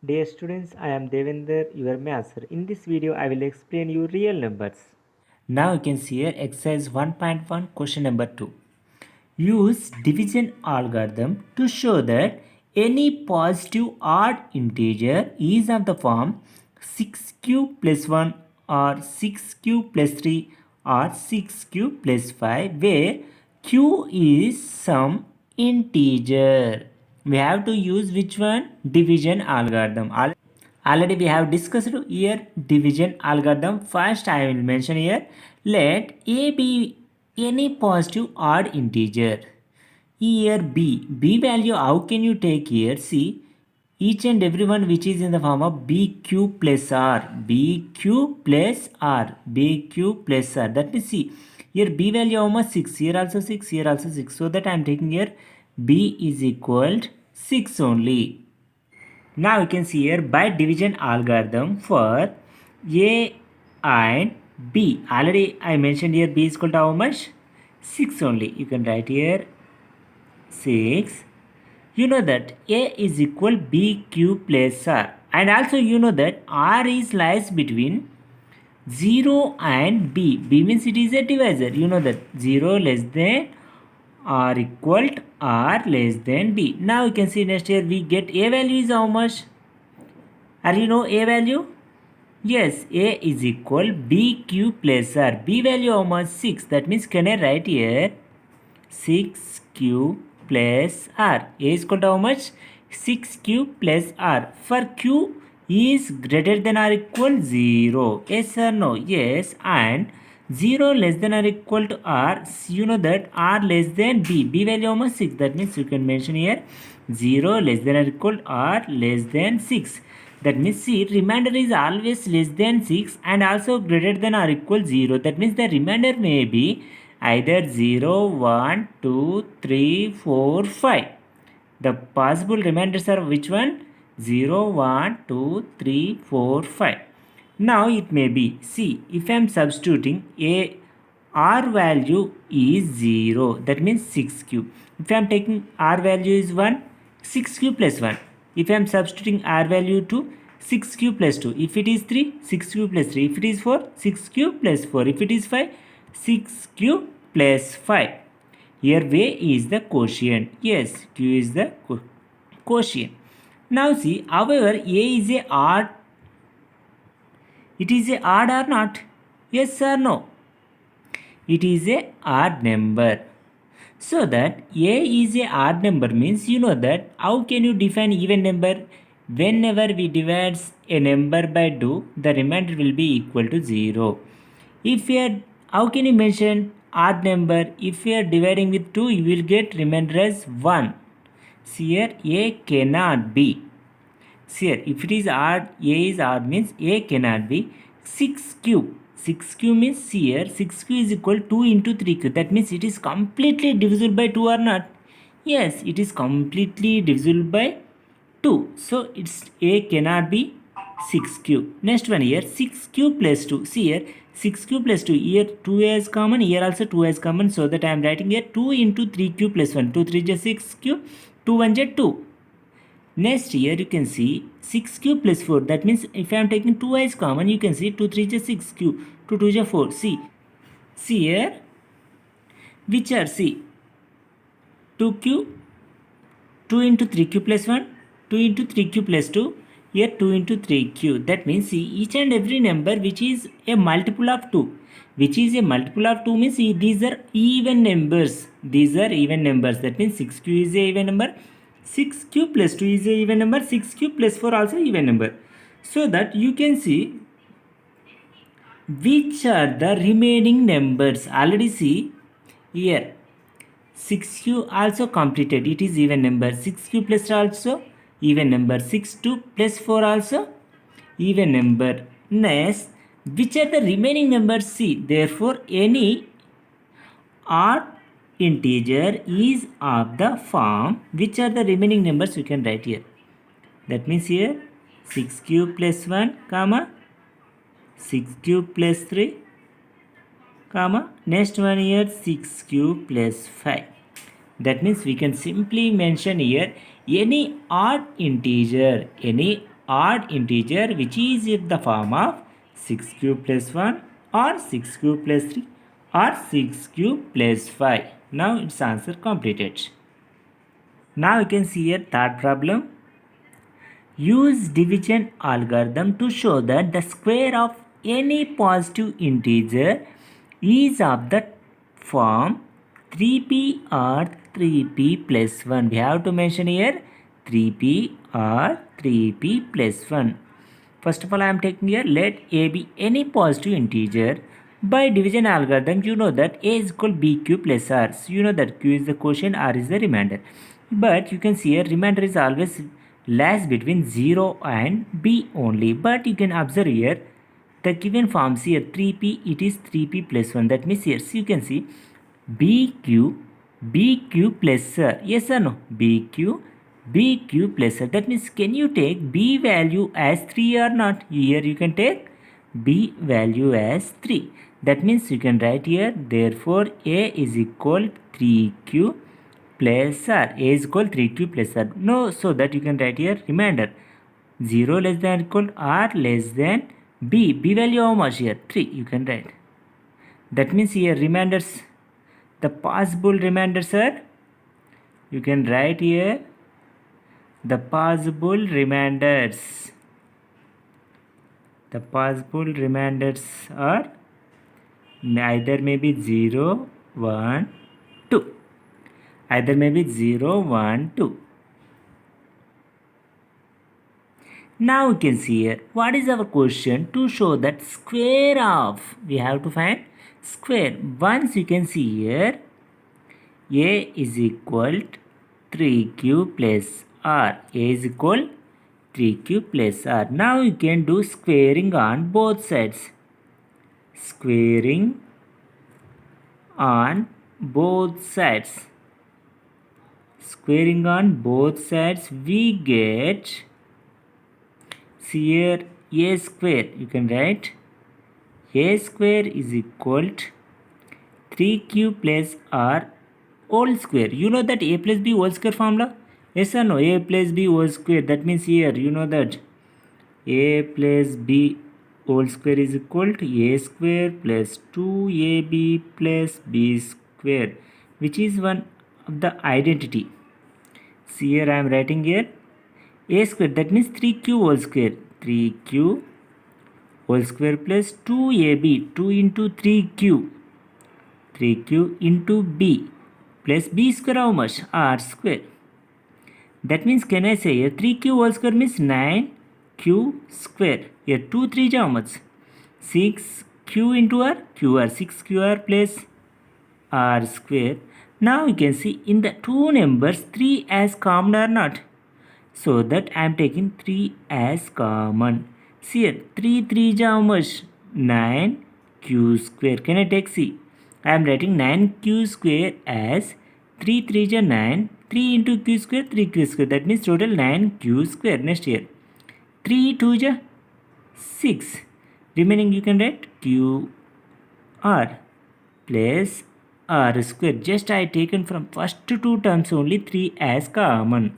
Dear students, I am Devender, your master. In this video, I will explain you real numbers. Now you can see here exercise 1.1 question number 2. Use division algorithm to show that any positive odd integer is of the form 6q plus 1 or 6q plus 3 or 6q plus 5 where q is some integer. We have to use which one? Division algorithm. Already we have discussed here division algorithm. First I will mention here, let a be any positive odd integer. Here b value, how can you take here? See, each and every one which is in the form of bq plus r, bq plus r, bq plus r. That means see, here b value how much? 6. Here also 6, here also 6. So that I am taking here b is equal 6 only. Now you can see here by division algorithm for A and B. Already I mentioned here B is equal to how much? 6 only. You can write here 6. You know that A is equal BQ plus R. And also you know that R is lies between 0 and B. B means it is a divisor. You know that 0 less than or equal to R less than B. Now you can see next here we get A value is how much? Are you know A value? Yes, A is equal BQ plus R. B value how much? 6. That means can I write here 6Q plus R. A is equal to how much? 6Q plus R. For Q is greater than or equal 0. Yes or no? Yes. And 0 less than or equal to R. You know that R less than B. B value how much? 6. That means you can mention here 0 less than or equal to R less than 6. That means see, remainder is always less than 6 and also greater than or equal 0. That means the remainder may be either 0, 1, 2, 3, 4, 5. The possible remainders are which one? 0, 1, 2, 3, 4, 5. Now it may be, see, if I am substituting a r value is 0, that means 6q. If I am taking r value is 1, 6q plus 1. If I am substituting r value to 6q plus 2. If it is 3, 6q plus 3. If it is 4, 6q plus 4. If it is 5, 6q plus 5. Here V is the quotient. Yes, Q is the quotient. Now see, however, A is a odd. It is a odd or not? Yes or no? It is a odd number. So that A is a odd number means you know that how can you define even number? Whenever we divide a number by 2, the remainder will be equal to 0. If we are, how can you mention odd number? If we are dividing with 2, you will get remainder as 1. See here, A cannot be. See here, if it is odd, A is odd means A cannot be. 6q. 6q means here 6q is equal to 2 into 3q. That means it is completely divisible by 2 or not? Yes, it is completely divisible by 2. So it's A cannot be 6q. Next one here 6q plus 2. See here 6q plus 2. Here 2a is common. Here also 2a is common. So that I am writing here 2 into 3q plus 1. 2 3 is 6q. 2 1 is 2. Next here you can see 6q plus 4. That means if I am taking 2i is common, you can see 2 3 is 6q. 2 2 is 4. See here which are, see, 2q, 2 into 3q plus 1, 2 into 3q plus 2, here 2 into 3q. That means see, each and every number which is a multiple of 2. Which is a multiple of 2 means these are even numbers. These are even numbers. That means 6q is a even number. 6q plus 2 is a even number. 6q plus 4 also even number. So that you can see which are the remaining numbers. Already see here 6q also completed, it is even number. 6q plus also even number. 6 2 plus 4 also even number. Next, which are the remaining numbers? See, therefore any odd integer is of the form, which are the remaining numbers you can write here. That means here 6q plus 1 comma 6q plus 3 comma next one here 6q plus 5. That means we can simply mention here any odd integer odd integer which is in the form of 6 cube plus 1 or 6 cube plus 3 or 6 cube plus 5. Now its answer completed. Now you can see here third problem. Use division algorithm to show that the square of any positive integer is of the form 3p or 3p plus 1. We have to mention here 3p or 3p plus 1. First of all, I am taking here let a be any positive integer. By division algorithm, you know that a is equal bq plus r. So you know that q is the quotient, r is the remainder. But you can see here remainder is always lies between 0 and b only. But you can observe here the given forms here 3p, it is 3p plus 1. That means here, so you can see bq plus r. Yes or no? bq plus r. That means can you take b value as 3 or not? Here you can take b value as 3. That means you can write here, therefore a is equal 3q plus r. A is equal 3q plus r. No, so that you can write here remainder 0 less than or equal r less than b. B value how much here? 3 you can write. That means here remainders, the possible remainders are, you can write here the possible remainders. The possible remainders are either maybe 0, 1, 2. Either maybe 0, 1, 2. Now you can see here what is our question to show that square of, we have to find square. Once you can see here a is equal 3q plus r. A is equal 3q plus r. Now you can do squaring on both sides. Squaring on both sides. Squaring on both sides, we get, see here a square, you can write a square is equal to 3q plus r whole square. You know that a plus b whole square formula? Yes or no? A plus b whole square. That means here you know that a plus b whole square is equal to a square plus 2ab plus b square, which is one of the identity. See here I am writing here a square, that means 3q whole square. 3q whole square plus 2ab, 2 into 3q, 3q into b plus b square how much? R square. That means can I say here 3q whole square means 9q square. Here 2 3 how much? 6q into r, qr, 6qr plus r square. Now you can see in the two numbers 3 as common or not. So that I am taking 3 as common. See here 3 3 how much? 9q square. Can I take C? I am writing 9q square as 3 3 9. 3 into q square, 3q square. That means total 9q square. Next here 3 2 6. Remaining you can write q r plus r square. Just I taken from first two terms only 3 as common.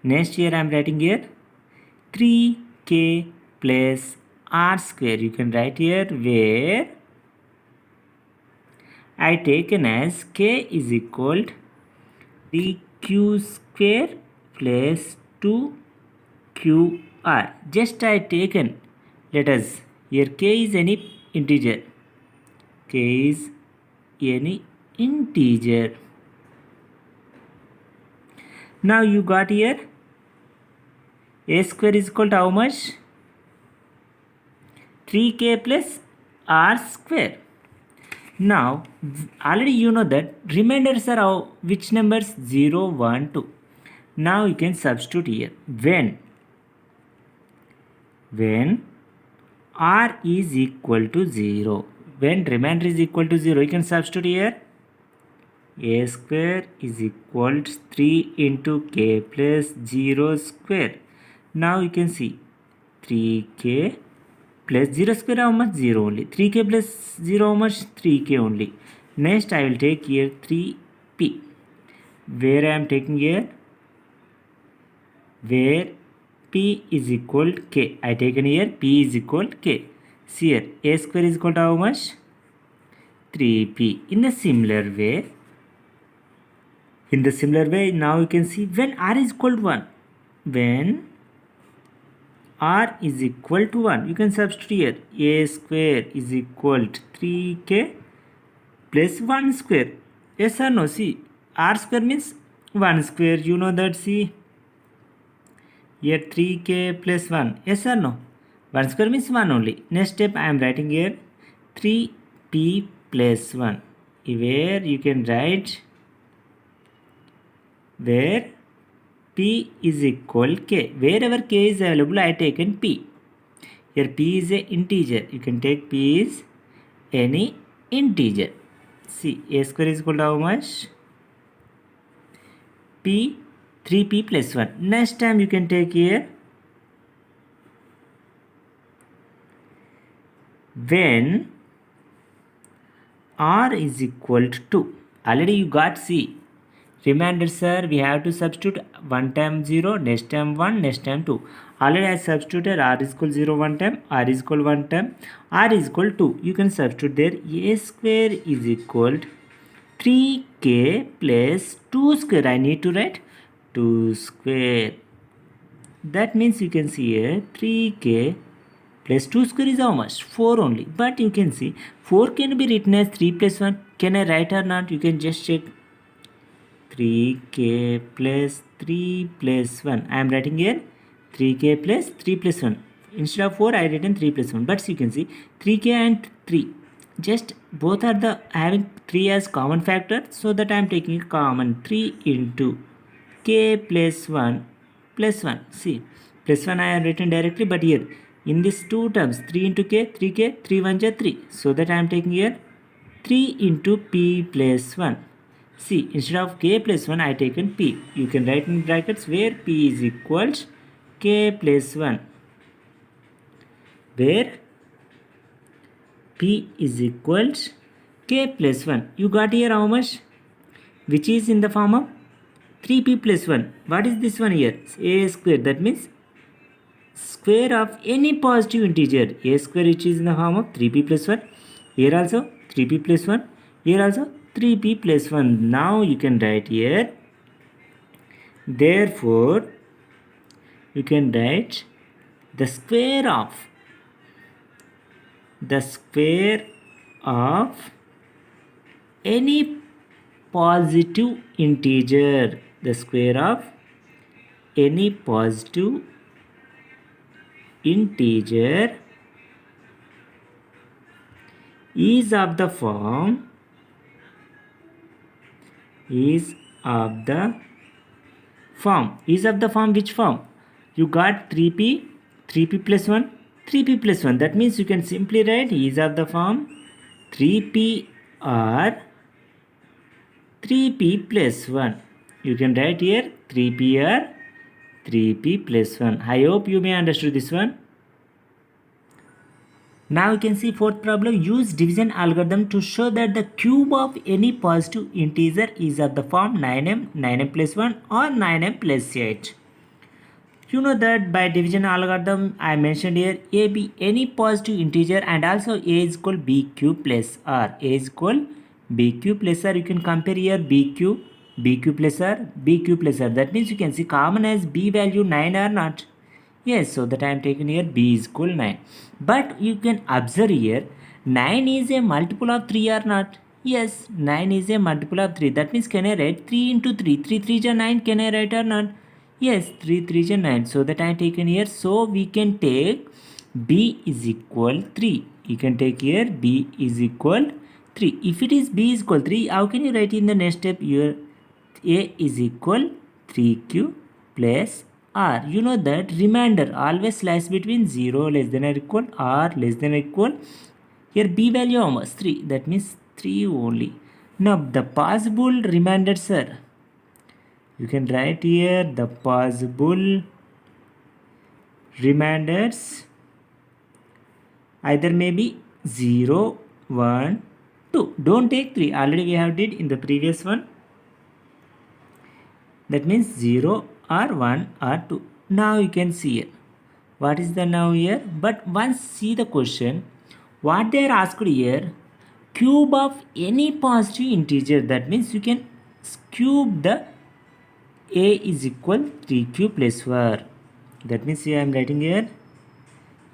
Next here I am writing here 3k plus r square. You can write here where I taken as k is equal to 3q square plus 2qr. Just I taken, let us, here k is any integer. K is any integer. Now you got here a square is equal to how much? 3k plus r square. Now already you know that remainders are how, which numbers? 0, 1, 2. Now you can substitute here when r is equal to 0, when remainder is equal to 0, you can substitute here a square is equal to 3 into k plus 0 square. Now you can see 3k plus 0 square how much? 0 only. 3k plus 0 how much? 3k only. Next I will take here 3p, where I am taking here where P is equal to K. I taken here P is equal to K. See here, A square is equal to how much? 3P. In the similar way, now you can see when R is equal to 1. When R is equal to 1, you can substitute here. A square is equal to 3K plus 1 square. Yes or no? See, R square means 1 square. You know that, see. Here 3K plus 1. Yes or no? 1 square means 1 only. Next step I am writing here 3P plus 1. Where you can write where P is equal K. Wherever K is available, I taken P. Here P is a integer. You can take P is any integer. See, A square is equal to how much? P, 3P plus 1. Next time you can take here when R is equal to 2. Already you got C. Remainder, sir, we have to substitute one time 0, next time 1, next time 2. Already I substituted R is equal 0 one time, R is equal 1 time, R is equal 2. You can substitute there. A square is equal to 3K plus 2 square. I need to write 2 square. That means you can see here 3K plus 2 square is how much? 4 only. But you can see 4 can be written as 3 plus 1. Can I write or not? You can just check. 3K plus 3 plus 1. I am writing here 3K plus 3 plus 1. Instead of 4, I written 3 plus 1. But you can see 3K and 3. Just both are the having 3 as common factor. So that I am taking common 3 into K plus 1 plus 1. See, plus 1 I have written directly. But here, in these two terms, 3 into K, 3K, 3 1 is 3. So that I am taking here 3 into P plus 1. See, instead of K plus 1, I taken P. You can write in brackets where P is equal to K plus 1. Where P is equal to K plus 1. You got here how much? Which is in the form of 3P plus 1. What is this one here? A square. That means square of any positive integer. A square which is in the form of 3P plus 1. Here also 3P plus 1. Here also 3P plus 1. Now you can write here. Therefore, you can write the square of any positive integer. The square of any positive integer is of the form which form? You got 3P plus 1, 3P plus 1. That means you can simply write is of the form 3P or 3P plus 1. You can write here 3P or 3P plus 1. I hope you may understood this one. Now you can see fourth problem. Use division algorithm to show that the cube of any positive integer is of the form 9m, 9m plus 1 or 9m plus 8. You know that by division algorithm I mentioned here a be any positive integer and also a is equal b cube plus r. A is equal b cube plus r. You can compare here b cube plus r, b cube plus r. That means you can see common as b value 9 or not. Yes, so that I am taking here b is equal 9. But you can observe here 9 is a multiple of 3 or not? Yes, 9 is a multiple of 3. That means can I write 3 into 3? 3 3 is 9. Can I write or not? Yes, 3 3 is 9. So that I am taken here. So we can take b is equal 3. You can take here b is equal 3. If it is b is equal 3, how can you write in the next step here? A is equal 3q plus r. You know that remainder always lies between 0 less than or equal, r less than or equal. Here b value how much? 3. That means 3 only. Now the possible remainders are, you can write here the possible remainders either maybe 0, 1, 2. Don't take 3. Already we have did in the previous one. That means 0 or 1 or 2. Now you can see here. What is the now here? But once see the question, what they are asked here, cube of any positive integer. That means you can cube the a is equal 3 cube plus 4. That means here I am writing here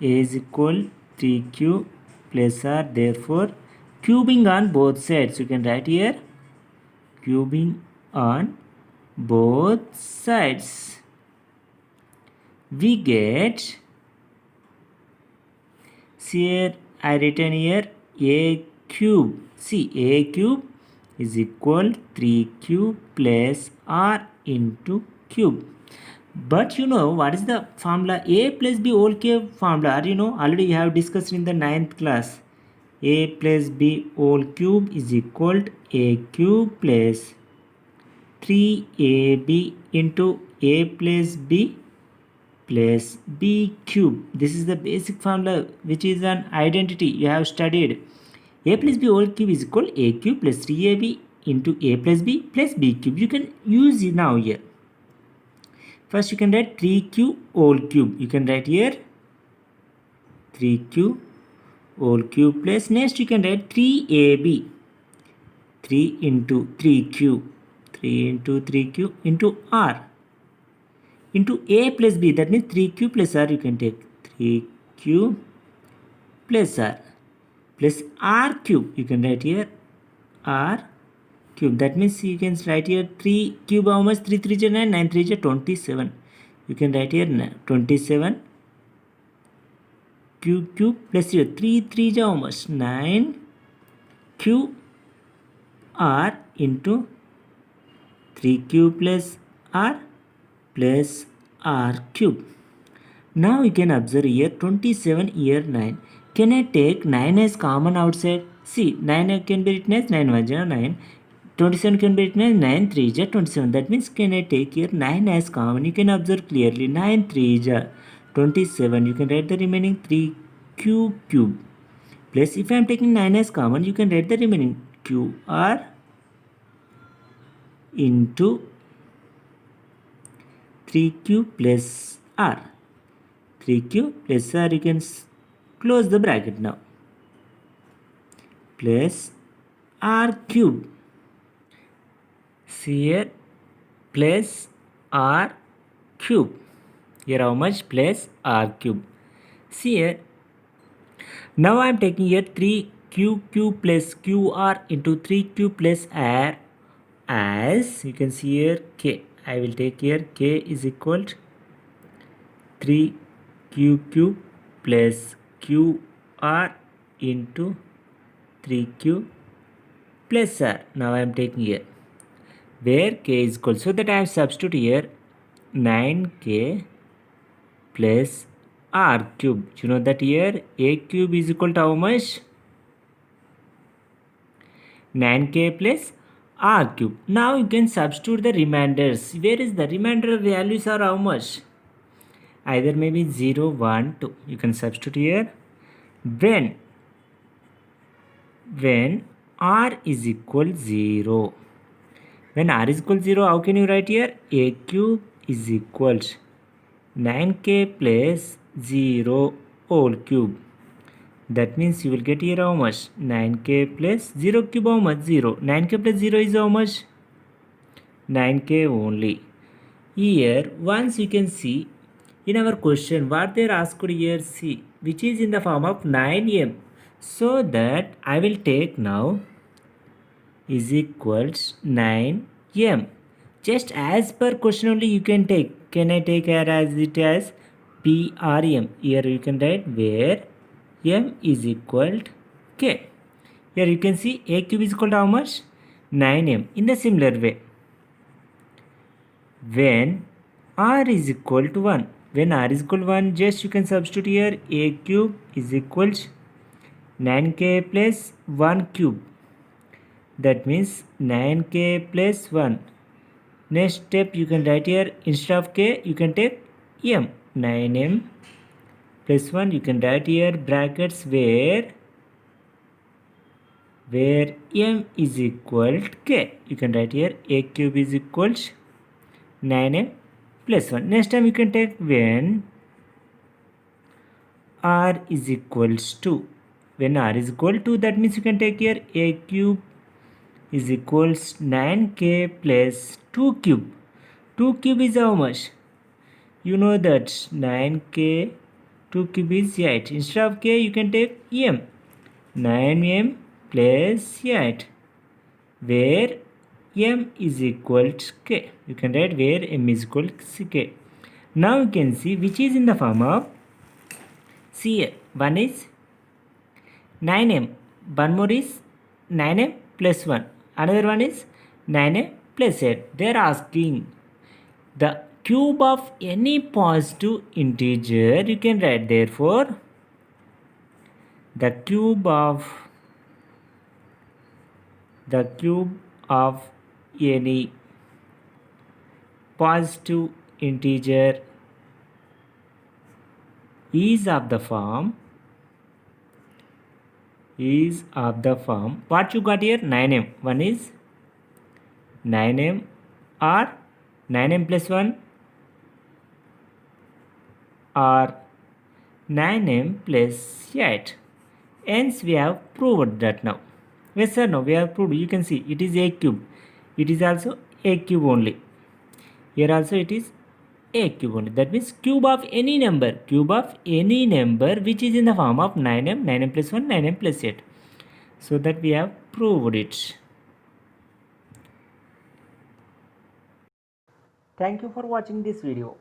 a is equal 3 cube plus r. Therefore, cubing on both sides. You can write here cubing on both sides. We get, see here I written here a cube. See, a cube is equal 3 cube plus r into cube. But you know what is the formula? A plus b whole cube formula, you know, already we have discussed in the 9th class. A plus b whole cube is equal to a cube plus 3ab into a plus b plus b cube. This is the basic formula which is an identity you have studied. A plus b whole cube is equal a cube plus 3ab into a plus b cube. You can use it now here. First you can write 3q whole cube. You can write here 3q whole cube plus, next you can write 3ab, 3 into 3q, 3 into 3q into r into a plus b. That means 3q plus r. You can take 3q plus r plus r cube. You can write here r cube. That means you can write here 3 cube how much? 3 3 is 9, 9 3 is 27. You can write here 27 cube plus here 3 3 is how much? 9 q r into 3 cube plus r plus r cube. Now you can observe here 27 here 9. Can I take 9 as common outside? See, 9 can be written as 9 1 is 9. 27 can be written as 9 3 is 27. That means can I take here 9 as common? You can observe clearly 9 3 is 27. You can write the remaining 3 cube plus, if I am taking 9 as common, you can write the remaining qr into 3q plus r. 3q plus r, you can close the bracket now, plus r cube. See here plus r cube. Here how much? Plus r cube. See here. Now I am taking here 3q plus qr into 3q plus r as, you can see here k. I will take here k is equal to 3q plus qr into 3q plus r. Now I am taking here where k is equal, so that I have substitute here 9k plus r cube. You know that here a cube is equal to how much? 9k plus r cube. Now you can substitute the remainders. Where is the remainder values are how much? Either maybe 0 1 2. You can substitute here when r is equal 0. When r is equal 0, how can you write here? A cube is equal to 9k plus 0 whole cube. That means you will get here how much? 9k plus 0 cube how much? 0. 9k plus 0 is how much? 9k only. Here once you can see in our question what they are asked here, see, which is in the form of 9m. So that I will take now is equals 9m. Just as per question only you can take. Can I take here as it as PRM? Here you can write where m is equal to k. Here you can see a cube is equal to how much? 9m. In the similar way, when r is equal to 1, when r is equal to 1, just you can substitute here a cube is equal to 9k plus 1 cube. That means 9k plus 1. Next step you can write here instead of k you can take m. 9m plus 1, you can write here brackets where m is equal to k. You can write here a cube is equal to 9m plus 1. Next time you can take when r is equals to, when r is equal to, that means you can take here a cube is equals 9k plus 2 cube. 2 cube is how much? You know that 9k 2 cube is 8. Instead of k you can take m. 9m plus 8, where m is equal to k. You can write where m is equal to k. Now you can see which is in the form of, see here, one is 9m, one more is 9m plus 1, another one is 9m plus 8. They are asking the cube of any positive integer. You can write therefore the cube of any positive integer is of the form what you got here, 9m. One is 9m or 9m plus 1 or 9m plus 8. Hence we have proved that now. Yes or no? We have proved. You can see it is a cube. It is also a cube only. Here also it is a cube only. That means cube of any number which is in the form of 9m, 9m plus 1, 9m plus 8. So that we have proved it. Thank you for watching this video.